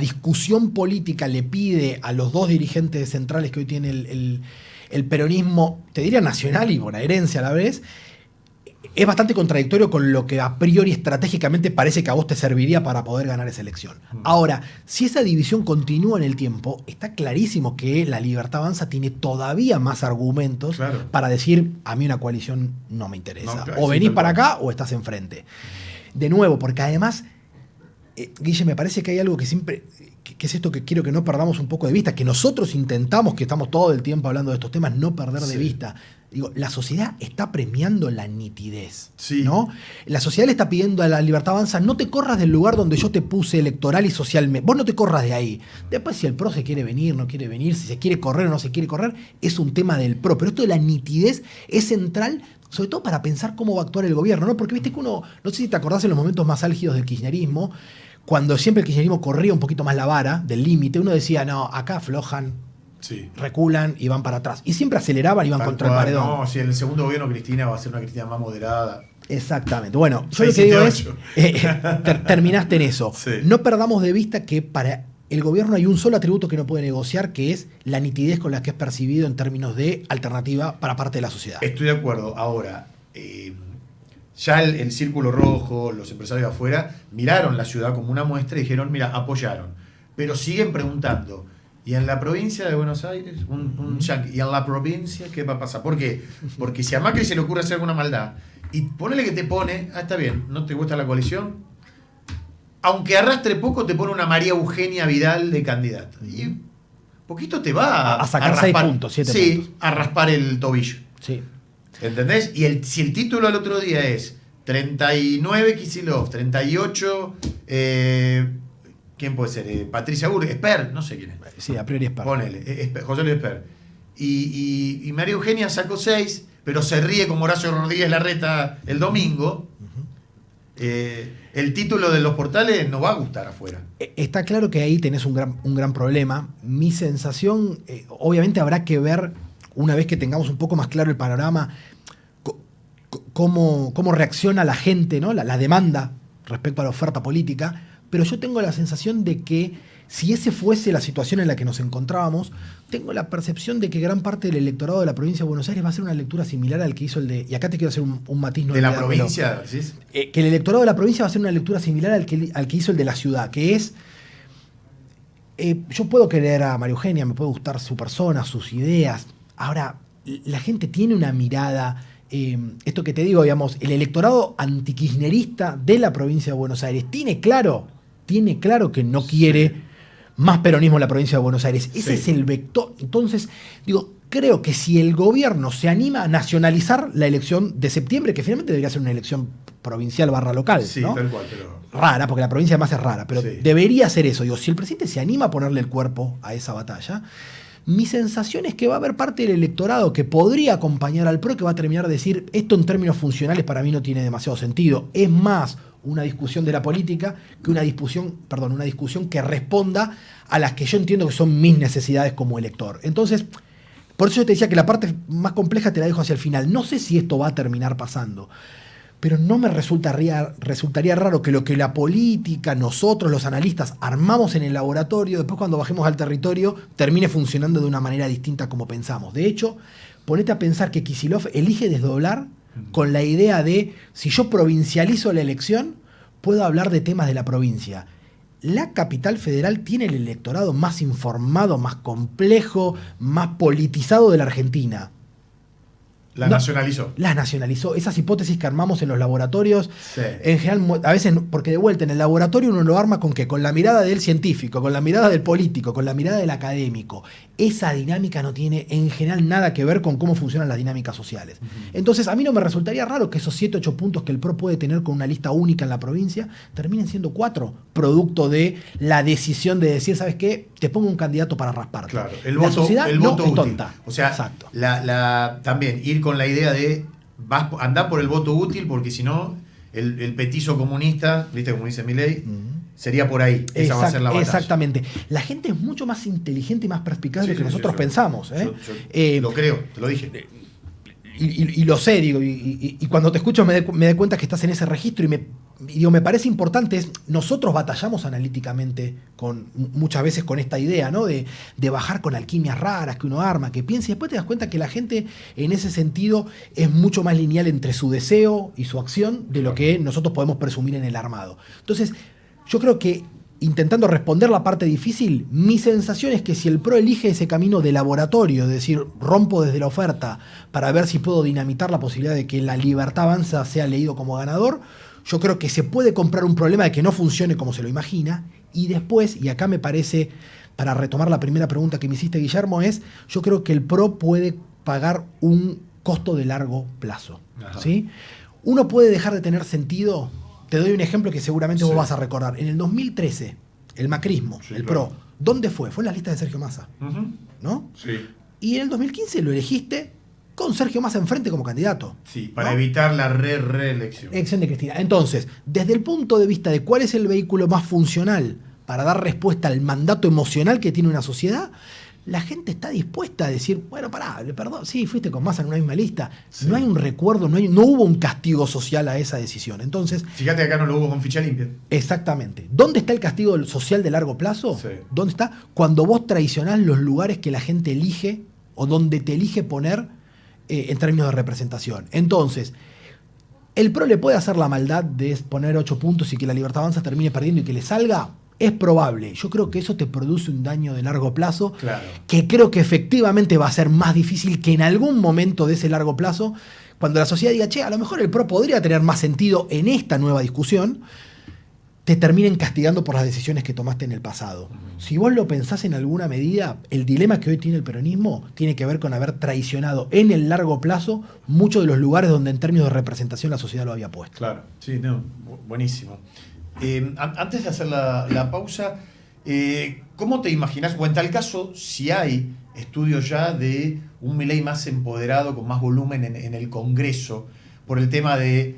discusión política le pide a los dos dirigentes centrales que hoy tiene el peronismo, te diría nacional y bonaerense a la vez, es bastante contradictorio con lo que a priori estratégicamente parece que a vos te serviría para poder ganar esa elección. Ahora, si esa división continúa en el tiempo, está clarísimo que La Libertad Avanza tiene todavía más argumentos para decir, a mí una coalición no me interesa. O venís para acá o estás enfrente. De nuevo, porque además, Guille, me parece que hay algo que que es esto que quiero que no perdamos un poco de vista, que nosotros intentamos, que estamos todo el tiempo hablando de estos temas, no perder de vista. Digo, la sociedad está premiando la nitidez, ¿no? La sociedad le está pidiendo a la Libertad Avanza, no te corras del lugar donde yo te puse electoral y socialmente. Vos no te corras de ahí. Después, si el PRO se quiere venir, no quiere venir, si se quiere correr o no se quiere correr, es un tema del PRO. Pero esto de la nitidez es central, sobre todo para pensar cómo va a actuar el gobierno, ¿no? Porque viste que uno, no sé si te acordás en los momentos más álgidos del kirchnerismo, cuando siempre el kirchnerismo corría un poquito más la vara del límite, uno decía, no, acá aflojan, reculan y van para atrás. Y siempre aceleraban y van contra el paredón. No, si en el segundo gobierno Cristina va a ser una Cristina más moderada. Exactamente. Bueno, yo lo que digo es, terminaste en eso. No perdamos de vista que para el gobierno hay un solo atributo que no puede negociar, que es la nitidez con la que es percibido en términos de alternativa para parte de la sociedad. Estoy de acuerdo. Ahora, ya el Círculo Rojo, los empresarios de afuera, miraron la ciudad como una muestra y dijeron, mira, apoyaron. Pero siguen preguntando, ¿y en la provincia de Buenos Aires? ¿Y en la provincia qué va a pasar? ¿Por qué? Porque si a Macri se le ocurre hacer alguna maldad, y ponele que te pone, está bien, ¿no te gusta la coalición? Aunque arrastre poco, te pone una María Eugenia Vidal de candidata. Y poquito te va a sacar 6 puntos, 7 puntos. Sí, a raspar el tobillo. Sí. ¿Entendés? Y si el título al otro día es 39 Kicillof, 38, ¿quién puede ser? Patricia Burg, Esper, no sé quién es. Sí, a priori Esper. Ponele, José Luis Esper. Y María Eugenia sacó 6, pero se ríe como Horacio Rodríguez Larreta el domingo. El título de los portales no va a gustar afuera. Está claro que ahí tenés un gran problema. Mi sensación, obviamente habrá que ver, una vez que tengamos un poco más claro el panorama, cómo reacciona la gente, ¿no? La demanda respecto a la oferta política, pero yo tengo la sensación de que si esa fuese la situación en la que nos encontrábamos, tengo la percepción de que gran parte del electorado de la provincia de Buenos Aires va a hacer una lectura similar al que hizo el de... Y acá te quiero hacer un matiz. ¿De la provincia? ¿Sí? Que el electorado de la provincia va a hacer una lectura similar al que hizo el de la ciudad, que es... yo puedo querer a María Eugenia, me puede gustar su persona, sus ideas. Ahora, la gente tiene una mirada... esto que te digo, digamos, el electorado antikirchnerista de la provincia de Buenos Aires tiene claro que no quiere más peronismo en la provincia de Buenos Aires. Ese es el vector. Entonces, digo, creo que si el gobierno se anima a nacionalizar la elección de septiembre, que finalmente debería ser una elección provincial / local, sí, ¿no? Tal cual, pero... Rara, porque la provincia además es rara, pero debería ser eso. Digo, si el presidente se anima a ponerle el cuerpo a esa batalla, mi sensación es que va a haber parte del electorado que podría acompañar al PRO, que va a terminar de decir, esto en términos funcionales para mí no tiene demasiado sentido. Es más una discusión de la política que una discusión que responda a las que yo entiendo que son mis necesidades como elector. Entonces, por eso yo te decía que la parte más compleja te la dejo hacia el final. No sé si esto va a terminar pasando, pero no me resultaría raro que lo que la política, nosotros los analistas, armamos en el laboratorio, después cuando bajemos al territorio, termine funcionando de una manera distinta como pensamos. De hecho, ponete a pensar que Kicillof elige desdoblar con la idea de, si yo provincializo la elección, puedo hablar de temas de la provincia. La capital federal tiene el electorado más informado, más complejo, más politizado de la Argentina. Las nacionalizó. Esas hipótesis que armamos en los laboratorios, en general, a veces, porque de vuelta, en el laboratorio uno lo arma ¿con qué? Con la mirada del científico, con la mirada del político, con la mirada del académico. Esa dinámica no tiene en general nada que ver con cómo funcionan las dinámicas sociales. Entonces, a mí no me resultaría raro que esos 7, 8 puntos que el PRO puede tener con una lista única en la provincia terminen siendo 4, producto de la decisión de decir, ¿sabes qué? Te pongo un candidato para rasparte. Claro, el voto útil. Tonta. O sea, exacto. También ir con la idea de andar por el voto útil, porque si no, el petizo comunista, ¿viste? Como dice Milei, sería por ahí. Esa va a ser la batalla. Exactamente. La gente es mucho más inteligente y más perspicaz de lo que nosotros pensamos. Yo lo creo, te lo dije. Y lo sé, digo, y cuando te escucho me doy cuenta que estás en ese registro y me parece importante, nosotros batallamos analíticamente muchas veces con esta idea, ¿no? De bajar con alquimias raras que uno arma, que piensa, y después te das cuenta que la gente en ese sentido es mucho más lineal entre su deseo y su acción de lo que nosotros podemos presumir en el armado. Entonces, yo creo que intentando responder la parte difícil, mi sensación es que si el PRO elige ese camino de laboratorio, es decir, rompo desde la oferta para ver si puedo dinamitar la posibilidad de que la Libertad Avanza sea leído como ganador, yo creo que se puede comprar un problema de que no funcione como se lo imagina, y después, y acá me parece, para retomar la primera pregunta que me hiciste, Guillermo, yo creo que el PRO puede pagar un costo de largo plazo. ¿Sí? Uno puede dejar de tener sentido. Te doy un ejemplo que seguramente vos vas a recordar. En el 2013, el macrismo, el PRO, ¿dónde fue? Fue en la lista de Sergio Massa. ¿No? Sí. Y en el 2015 lo elegiste con Sergio Massa enfrente como candidato. Sí, para evitar la reelección. Elección de Cristina. Entonces, desde el punto de vista de cuál es el vehículo más funcional para dar respuesta al mandato emocional que tiene una sociedad, la gente está dispuesta a decir, bueno, pará, perdón, sí, fuiste con Massa en una misma lista. Sí. No hay un recuerdo, no hubo un castigo social a esa decisión. Entonces, fíjate, acá no lo hubo con ficha limpia. Exactamente. ¿Dónde está el castigo social de largo plazo? Sí. ¿Dónde está? Cuando vos traicionás los lugares que la gente elige o donde te elige poner en términos de representación. Entonces, el PRO le puede hacer la maldad de poner 8 puntos y que la Libertad Avanza termine perdiendo y que le salga. Es probable. Yo creo que eso te produce un daño de largo plazo, claro, que creo que efectivamente va a ser más difícil que en algún momento de ese largo plazo, cuando la sociedad diga, che, a lo mejor el PRO podría tener más sentido en esta nueva discusión, te terminen castigando por las decisiones que tomaste en el pasado. Si vos lo pensás en alguna medida, el dilema que hoy tiene el peronismo tiene que ver con haber traicionado en el largo plazo muchos de los lugares donde en términos de representación la sociedad lo había puesto. Claro, sí, no, buenísimo. Antes de hacer la pausa, ¿cómo te imaginas, o en tal caso, si hay estudios ya de un Milei más empoderado, con más volumen en el Congreso, por el tema de,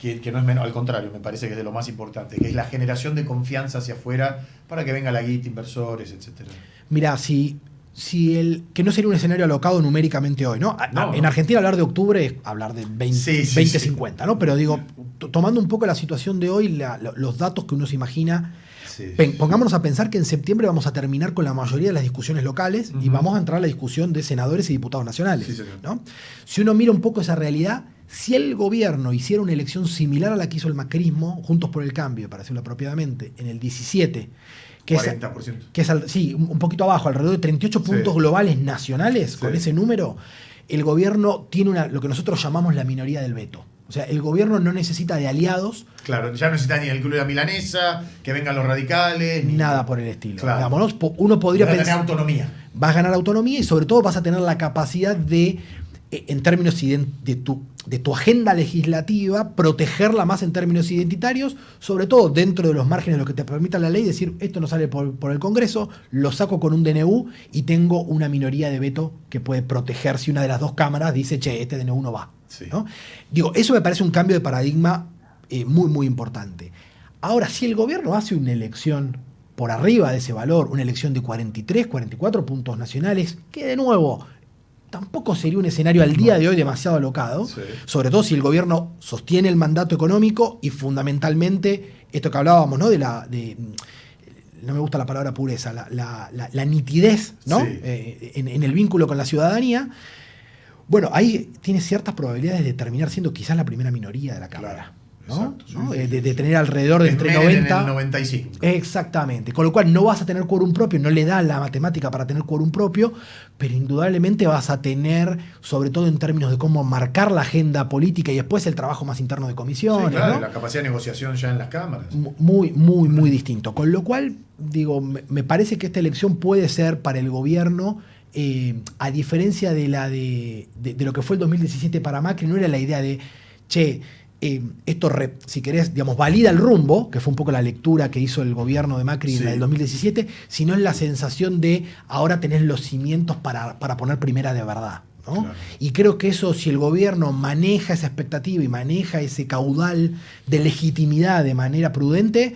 que no es menos, al contrario, me parece que es de lo más importante, que es la generación de confianza hacia afuera para que venga la guita, inversores, etcétera? Mirá, que no sería un escenario alocado numéricamente hoy, ¿no? En Argentina hablar de octubre es hablar de 2050, ¿no? Pero digo, tomando un poco la situación de hoy, los datos que uno se imagina, pongámonos a pensar que en septiembre vamos a terminar con la mayoría de las discusiones locales y vamos a entrar a la discusión de senadores y diputados nacionales, ¿no? Si uno mira un poco esa realidad, si el gobierno hiciera una elección similar a la que hizo el macrismo, Juntos por el Cambio, para decirlo apropiadamente, en el 17, que 40%. Sí, un poquito abajo, alrededor de 38 puntos globales nacionales, con ese número, el gobierno tiene lo que nosotros llamamos la minoría del veto. O sea, el gobierno no necesita de aliados. Claro, ya no necesita ni el club de la milanesa, que vengan los radicales. Nada por el estilo. Claro. Digamos, uno podría pensar. Vas a tener autonomía. Vas a ganar autonomía y sobre todo vas a tener la capacidad de, en términos de tu agenda legislativa, protegerla más en términos identitarios, sobre todo dentro de los márgenes de lo que te permita la ley, decir, esto no sale por el Congreso, lo saco con un DNU y tengo una minoría de veto que puede proteger si una de las dos cámaras dice, che, este DNU no va. Sí. ¿No? Digo, eso me parece un cambio de paradigma muy, muy importante. Ahora, si el gobierno hace una elección por arriba de ese valor, una elección de 43, 44 puntos nacionales, que de nuevo tampoco sería un escenario al día de hoy demasiado alocado, sobre todo si el gobierno sostiene el mandato económico y fundamentalmente, esto que hablábamos, ¿no? No me gusta la palabra pureza, la nitidez, ¿no? En el vínculo con la ciudadanía. Bueno, ahí tiene ciertas probabilidades de terminar siendo quizás la primera minoría de la Cámara. ¿No? Exacto, ¿no? De tener alrededor de entre 90... En el 95. Exactamente. Con lo cual no vas a tener quórum propio, no le da la matemática para tener quórum propio, pero indudablemente vas a tener, sobre todo en términos de cómo marcar la agenda política y después el trabajo más interno de comisiones. Sí, claro, ¿no? La capacidad de negociación ya en las cámaras. Muy, muy, muy distinto. Con lo cual, digo, me parece que esta elección puede ser para el gobierno... a diferencia de lo que fue el 2017 para Macri, no era la idea de, che, esto, si querés, digamos, valida el rumbo, que fue un poco la lectura que hizo el gobierno de Macri en la del 2017, sino es la sensación de ahora tenés los cimientos para poner primera de verdad. ¿no? Claro. Y creo que eso, si el gobierno maneja esa expectativa y maneja ese caudal de legitimidad de manera prudente,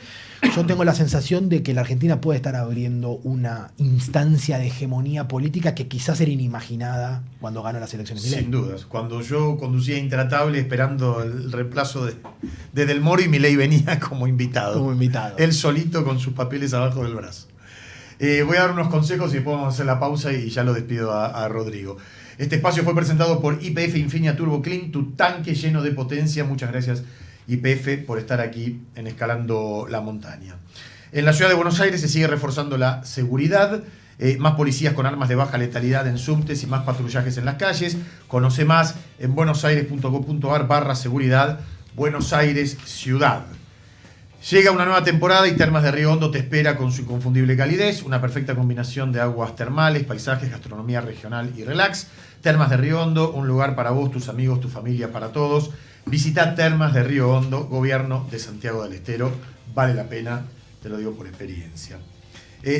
yo tengo la sensación de que la Argentina puede estar abriendo una instancia de hegemonía política que quizás era inimaginada cuando ganó las elecciones. Sin dudas. Cuando yo conducía Intratable esperando el reemplazo de Del Moro y Milei venía como invitado. Como invitado. Él solito con sus papeles abajo del brazo. Voy a dar unos consejos y después vamos a hacer la pausa y ya lo despido a Rodrigo. Este espacio fue presentado por YPF Infinia Turbo Clean, tu tanque lleno de potencia. Muchas gracias, YPF, por estar aquí en Escalando la Montaña. En la ciudad de Buenos Aires se sigue reforzando la seguridad, más policías con armas de baja letalidad en subtes y más patrullajes en las calles. Conoce más en buenosaires.gov.ar/seguridad. Buenos Aires, ciudad. Llega una nueva temporada y Termas de Río Hondo te espera con su inconfundible calidez, una perfecta combinación de aguas termales, paisajes, gastronomía regional y relax. Termas de Río Hondo, un lugar para vos, tus amigos, tu familia, para todos. Visita Termas de Río Hondo, Gobierno de Santiago del Estero. Vale la pena, te lo digo por experiencia.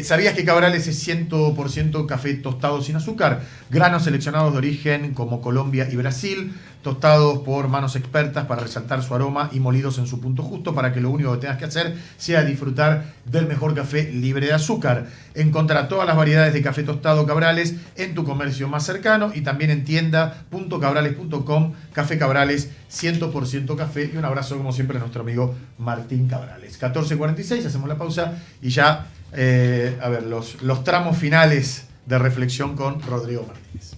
¿Sabías que Cabrales es 100% café tostado sin azúcar? Granos seleccionados de origen como Colombia y Brasil, tostados por manos expertas para resaltar su aroma y molidos en su punto justo para que lo único que tengas que hacer sea disfrutar del mejor café libre de azúcar. Encontrará todas las variedades de café tostado Cabrales en tu comercio más cercano y también en tienda.cabrales.com. Café Cabrales, 100% café. Y un abrazo como siempre a nuestro amigo Martín Cabrales. 14:46, hacemos la pausa y ya... a ver, los tramos finales de reflexión con Rodrigo Martínez.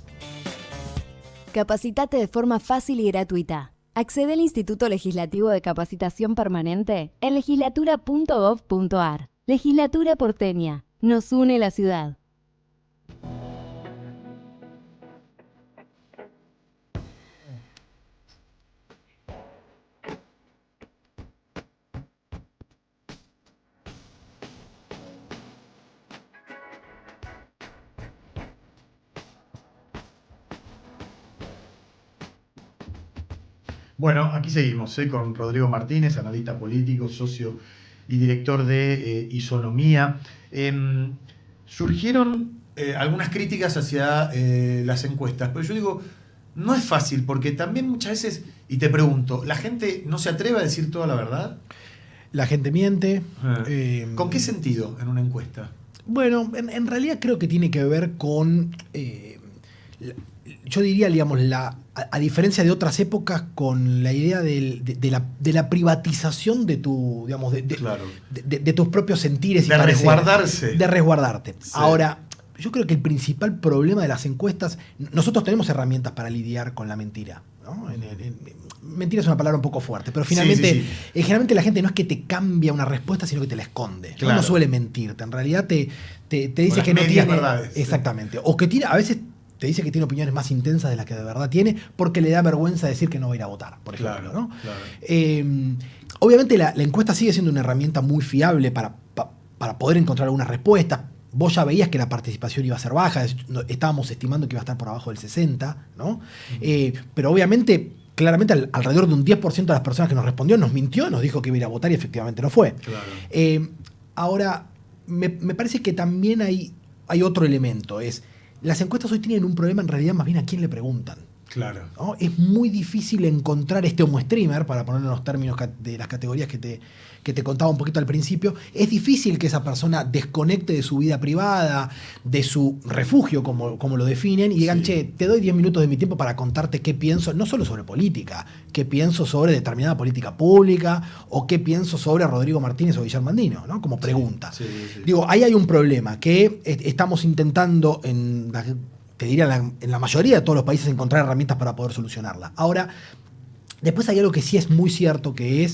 Capacitate de forma fácil y gratuita. Accede al Instituto Legislativo de Capacitación Permanente en legislatura.gov.ar. Legislatura porteña. Nos une la ciudad. Bueno, aquí seguimos con Rodrigo Martínez, analista político, socio y director de Isonomía. Surgieron algunas críticas hacia las encuestas, pero yo digo, no es fácil, porque también muchas veces, y te pregunto, ¿la gente no se atreve a decir toda la verdad? La gente miente. ¿Con qué sentido en una encuesta? Bueno, en realidad creo que tiene que ver con... yo diría, digamos, a diferencia de otras épocas, con la idea de la privatización de tu, digamos, claro, de tus propios sentires. De resguardarse. De resguardarte. Sí. Ahora, yo creo que el principal problema de las encuestas, nosotros tenemos herramientas para lidiar con la mentira, ¿no? Mentira es una palabra un poco fuerte, pero finalmente, generalmente la gente no es que te cambia una respuesta, sino que te la esconde. Claro. No suele mentirte. En realidad te dice que no tiene... verdades, exactamente. O que tiene, a veces... te dice que tiene opiniones más intensas de las que de verdad tiene, porque le da vergüenza decir que no va a ir a votar, por ejemplo. Claro, ¿no? Claro. Obviamente la encuesta sigue siendo una herramienta muy fiable para poder encontrar algunas respuestas. Vos ya veías que la participación iba a ser baja, estábamos estimando que iba a estar por abajo del 60%, ¿no? Pero obviamente, claramente alrededor de un 10% de las personas que nos respondió nos mintió, nos dijo que iba a ir a votar y efectivamente no fue. Claro. Ahora, me parece que también hay otro elemento, las encuestas hoy tienen un problema en realidad más bien a quién le preguntan. Claro. ¿No? Es muy difícil encontrar homo streamer, para poner en los términos de las categorías que te contaba un poquito al principio. Es difícil que esa persona desconecte de su vida privada, de su refugio, como lo definen, y digan, che, te doy 10 minutos de mi tiempo para contarte qué pienso, no solo sobre política, qué pienso sobre determinada política pública, o qué pienso sobre Rodrigo Martínez o Guillermo Andino, ¿no? Como pregunta. Sí. Digo, ahí hay un problema que estamos intentando te diría en la mayoría de todos los países encontrar herramientas para poder solucionarla. Ahora, después hay algo que sí es muy cierto, que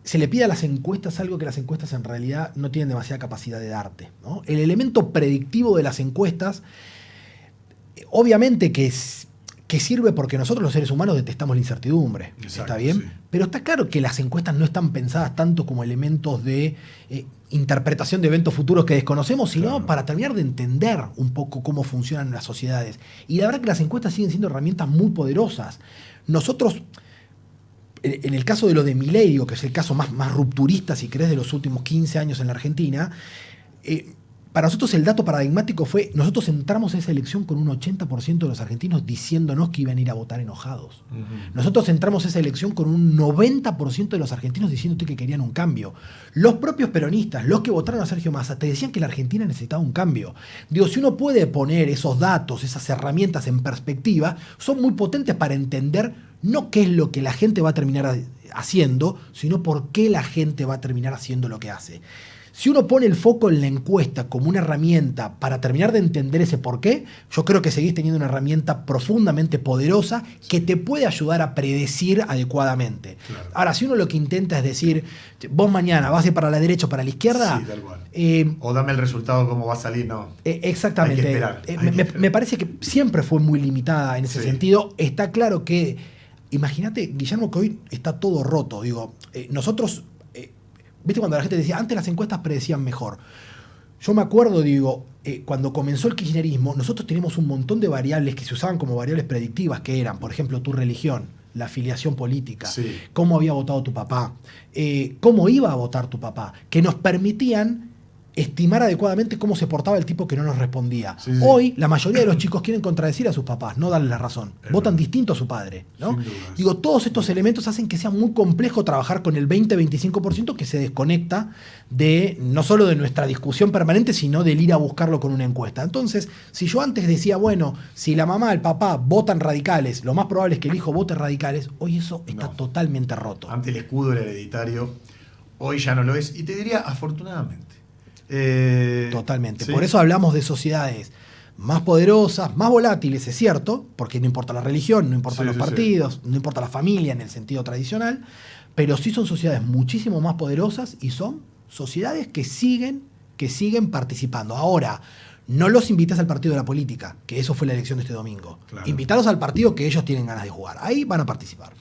se le pide a las encuestas algo que las encuestas en realidad no tienen demasiada capacidad de darte, ¿no? El elemento predictivo de las encuestas, obviamente que sirve porque nosotros los seres humanos detestamos la incertidumbre. Exacto, ¿está bien? Sí. Pero está claro que las encuestas no están pensadas tanto como elementos de interpretación de eventos futuros que desconocemos, sino Claro. para terminar de entender un poco cómo funcionan las sociedades. Y la verdad que las encuestas siguen siendo herramientas muy poderosas. Nosotros, en el caso de lo de Milei, digo, que es el caso más rupturista, si querés, de los últimos 15 años en la Argentina, para nosotros el dato paradigmático fue, nosotros entramos a esa elección con un 80% de los argentinos diciéndonos que iban a ir a votar enojados. Uh-huh. Nosotros entramos a esa elección con un 90% de los argentinos diciéndote que querían un cambio. Los propios peronistas, los que votaron a Sergio Massa, te decían que la Argentina necesitaba un cambio. Digo, si uno puede poner esos datos, esas herramientas en perspectiva, son muy potentes para entender no qué es lo que la gente va a terminar haciendo, sino por qué la gente va a terminar haciendo lo que hace. Si uno pone el foco en la encuesta como una herramienta para terminar de entender ese porqué, yo creo que seguís teniendo una herramienta profundamente poderosa que te puede ayudar a predecir adecuadamente. Claro. Ahora, si uno lo que intenta es decir, vos mañana vas a ir para la derecha o para la izquierda... Sí, tal cual. O dame el resultado, cómo va a salir, no. Exactamente. Hay que esperar. Me parece que siempre fue muy limitada en ese sentido. Está claro que imagínate, Guillermo, que hoy está todo roto. Digo, nosotros, viste cuando la gente decía, antes las encuestas predecían mejor. Yo me acuerdo, digo, cuando comenzó el kirchnerismo, nosotros teníamos un montón de variables que se usaban como variables predictivas, que eran, por ejemplo, tu religión, la afiliación política, sí, cómo había votado tu papá, cómo iba a votar tu papá, que nos permitían estimar adecuadamente cómo se portaba el tipo que no nos respondía. Sí, sí. Hoy, la mayoría de los chicos quieren contradecir a sus papás, no darles la razón. Votan distinto a su padre, ¿no? Digo, todos estos elementos hacen que sea muy complejo trabajar con el 20-25% que se desconecta de no solo de nuestra discusión permanente, sino del ir a buscarlo con una encuesta. Entonces, si yo antes decía, bueno, si la mamá, el papá votan radicales, lo más probable es que el hijo vote radicales, hoy eso está totalmente roto. Antes el escudo era hereditario, hoy ya no lo es. Y te diría, afortunadamente. Totalmente. ¿Sí? Por eso hablamos de sociedades más poderosas, más volátiles, es cierto, porque no importa la religión, no importan los partidos, no importa la familia en el sentido tradicional, pero sí son sociedades muchísimo más poderosas y son sociedades que siguen participando. Ahora, no los invites al partido de la política, que eso fue la elección de este domingo. Claro. Invítalos al partido que ellos tienen ganas de jugar. Ahí van a participar.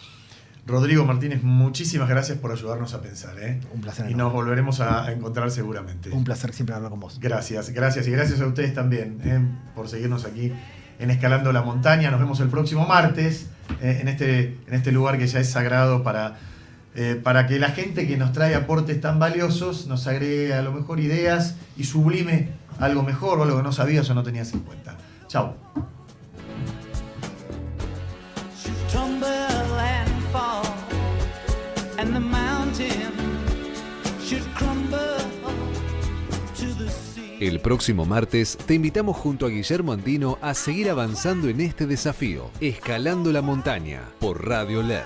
Rodrigo Martínez, muchísimas gracias por ayudarnos a pensar. Un placer. Y nos volveremos a encontrar seguramente. Un placer siempre hablar con vos. Gracias. Y gracias a ustedes también por seguirnos aquí en Escalando la Montaña. Nos vemos el próximo martes en este lugar que ya es sagrado para que la gente que nos trae aportes tan valiosos nos agregue a lo mejor ideas y sublime algo mejor o algo que no sabías o no tenías en cuenta. Chau. El próximo martes te invitamos junto a Guillermo Andino a seguir avanzando en este desafío, Escalando la Montaña, por Radio LED.